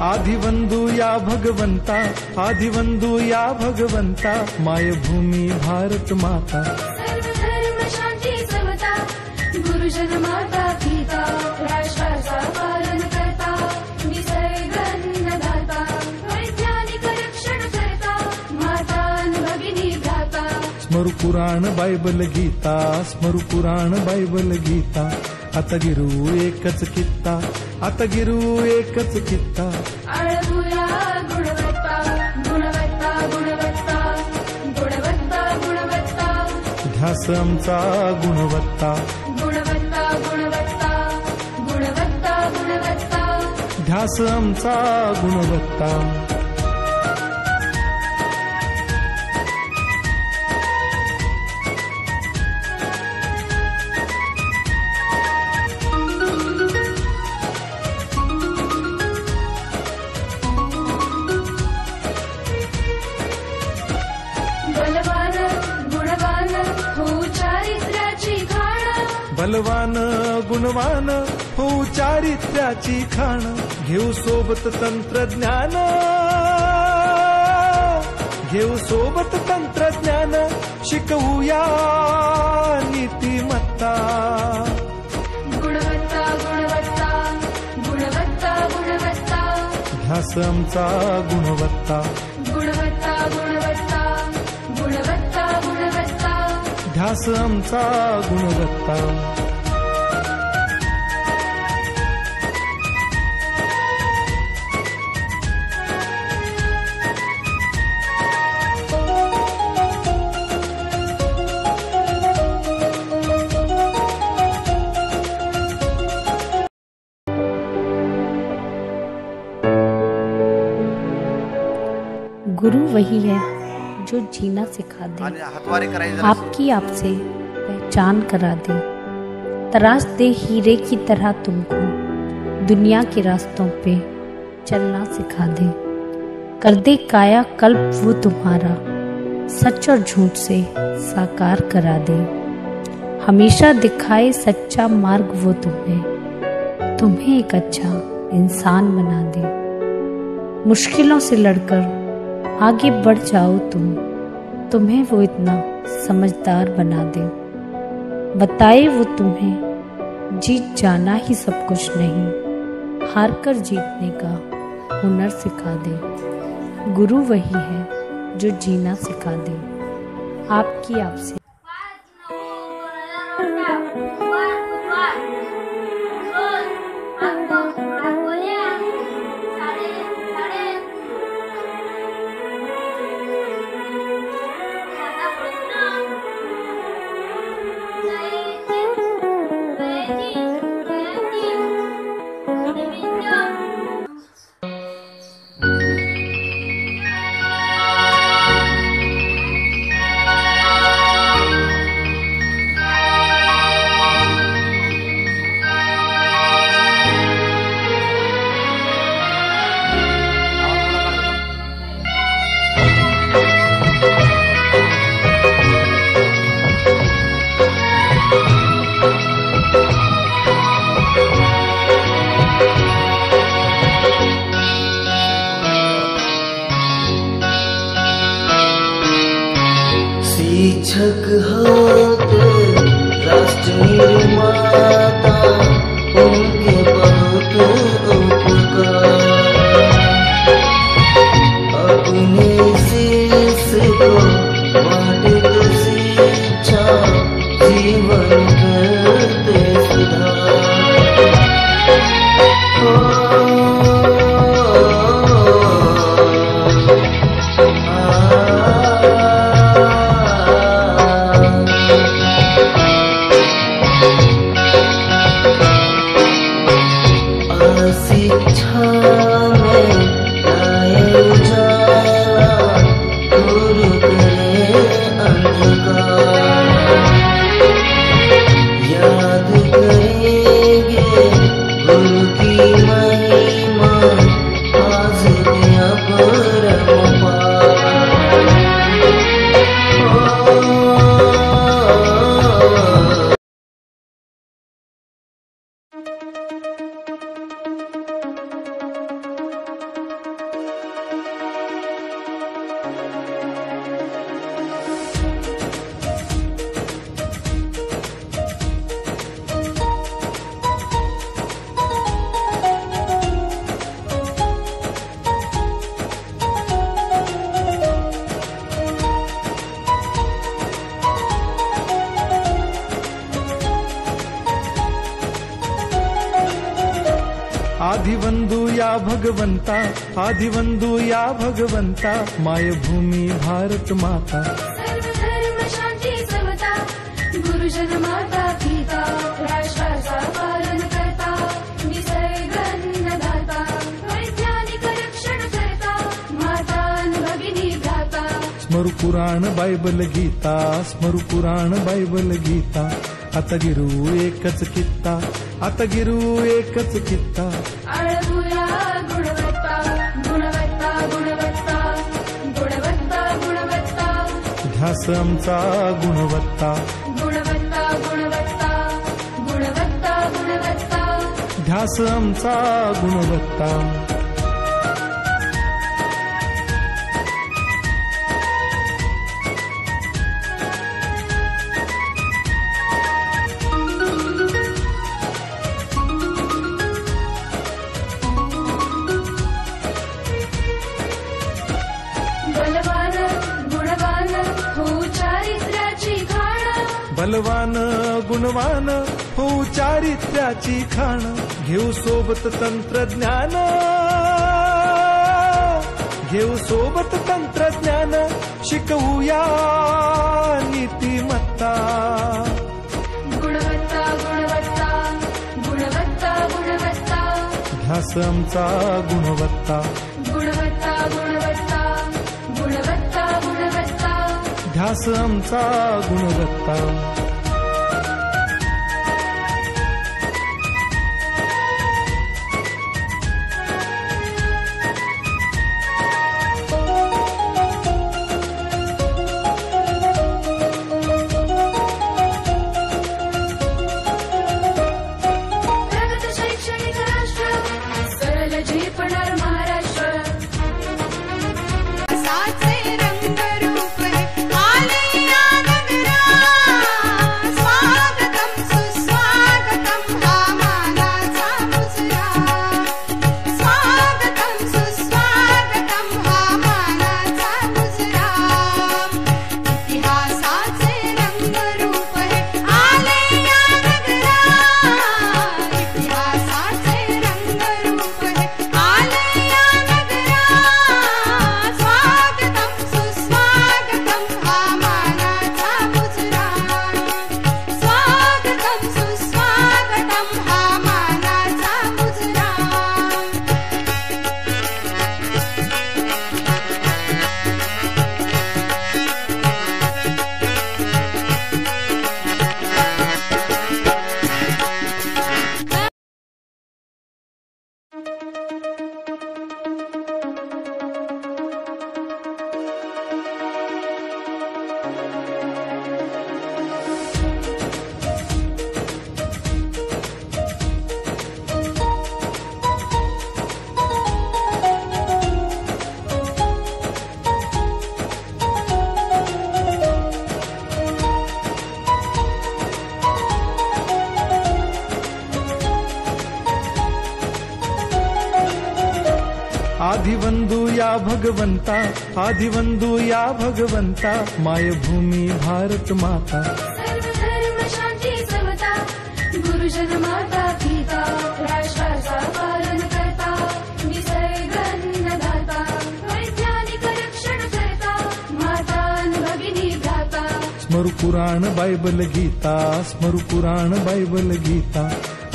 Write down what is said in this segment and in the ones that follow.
आदिवंदू या भगवंता, आदिवंदू या भगवंता, मायभूमी भारत माता, सर्व धर्म शांती समता, गुरुजन माता पिता, राष्ट्राचा पालन करता, निसर्ग अन्नदाता, वैज्ञानिक रक्षण करता, माता भगिनी भ्राता. स्मरू पुराण बायबल गीता, स्मरू पुराण बायबल गीता, आता गिरू एकच कित्ता, आता गिरू एकच कित्ता. आळवूया गुणवत्ता, गुणवत्ता, गुणवत्ता, गुणवत्ता, गुणवत्ता, ध्यास आमचा गुणवत्ता, गुणवत्ता, गुणवत्ता, गुणवत्ता, गुणवत्ता, ध्यास आमचा गुणवत्ता. बलवान गुणवान हो चारित्र्याची खाण, बलवान गुणवान हो चारित्र्याची खाण, घेऊ सोबत तंत्रज्ञान, घेऊ सोबत तंत्रज्ञान, शिकवूया नीतिमत्ता. गुणवत्ता, गुणवत्ता, गुणवत्ता, गुणवत्ता, ध्यास आमचा गुणवत्ता, गुणवत्ता, गुणवत्ता, गुणवत्ता, गुणवत्ता, ध्यास आमचा गुणवत्ता. गुरु वही है जो जीना सिखा दे, आपकी आपसे पहचान करा दे, तराश दे हीरे की तरह तुमको, दुनिया के रास्तों पे चलना सिखा दे, कर दे काया कल्प वो तुम्हारा, सच और झूठ से साकार करा दे, हमेशा दिखाए सच्चा मार्ग वो तुम्हें, तुम्हें एक अच्छा इंसान बना दे, मुश्किलों से लड़कर आगे बढ़ जाओ तुम्हें वो इतना समझदार बना दे, बताए वो तुम्हें जीत जाना ही सब कुछ नहीं, हार कर जीतने का हुनर सिखा दे, गुरु वही है जो जीना सिखा दे, आपकी आपसे. शिक्षक होते राष्ट्र निर्माता, उनके बहुत उपकार, अपने शिष्य को बांटते शिक्षा, जीवन करते सुधार. आदिवंदू या भगवंता, आदिवंदू या भगवंता, मायभूमी भारत माता. सर्व धर्म शांती समता, गुरुजन माता पिता, राष्ट्राचा पालन करता, निसर्ग अन्नदाता, वैज्ञानिक रक्षण करता, माता भगिनी भ्राता. स्मरू पुराण बायबल गीता, स्मरू पुराण बायबल गीता. आता गिरू एकच कित्ता, आता गिरू एकच कित्ता. आळवूया गुणवत्ता, गुणवत्ता, गुणवत्ता, गुणवत्ता, गुणवत्ता. ध्यास आमचा गुणवत्ता, गुणवत्ता, गुणवत्ता, गुणवत्ता, गुणवत्ता. ध्यास आमचा गुणवत्ता. बलवान गुणवान हो चारित्र्याची खाण, बलवान गुणवान हो चारित्र्याची खाण. घेऊ सोबत तंत्रज्ञान, घेऊ सोबत तंत्रज्ञान, शिकवूया नीतिमत्ता. गुणवत्ता, गुणवत्ता, गुणवत्ता, गुणवत्ता. ध्यास आमचा गुणवत्ता, गुणवत्ता, गुणवत्ता, गुणवत्ता, गुणवत्ता. ध्यास आमचा गुणवत्ता. प्रगत शैक्षणिक राष्ट्र, सरळ झेपणार महाराष्ट्र. साचे रंगरूप आले या नगरा, स्वागतम सुस्वागतम हा मानाचा मुजरा, स्वागतम सुस्वागतम हा मानाचा मुजरा. इतिहासाचे रंगरूप आले या नगरा, इतिहासाचे रंगरूप आले या नगरा, स्वागतम सुस्वागतम हा मानाचा मुजरा, स्वागतम सुस्वागतम हा मानाचा मुजरा. आदिवंदू या भगवंता, आदिवंदू या भगवंता, मायभूमी भारत माता. सर्व धर्म शांती समता, गुरुजन माता पिता, राष्ट्राचा पालन करता, निसर्ग अन्नदाता, वैज्ञानिक रक्षण करता, माता भगिनी भ्राता. स्मरू पुराण बायबल गीता, स्मरू पुराण बायबल गीता.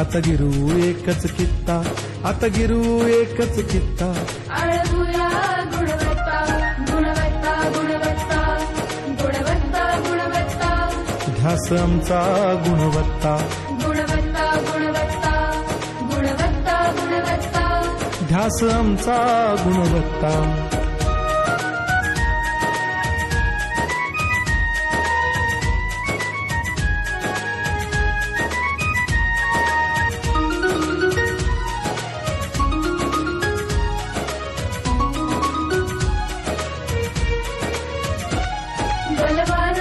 आता गिरू एकच कित्ता, आता गिरू एकच कित्ता. आळवूया गुणवत्ता, गुणवत्ता, गुणवत्ता, गुणवत्ता, गुणवत्ता. ध्यास आमचा गुणवत्ता, गुणवत्ता, गुणवत्ता, गुणवत्ता, गुणवत्ता. ध्यास आमचा गुणवत्ता. बलवान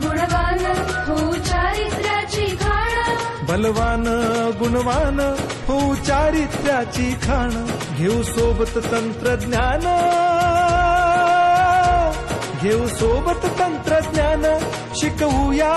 गुणवान हो चारित्र्याची खाण, बलवान गुणवान हो चारित्र्याची खाण. घेऊ सोबत तंत्रज्ञान, घेऊ सोबत तंत्रज्ञान, शिकवूया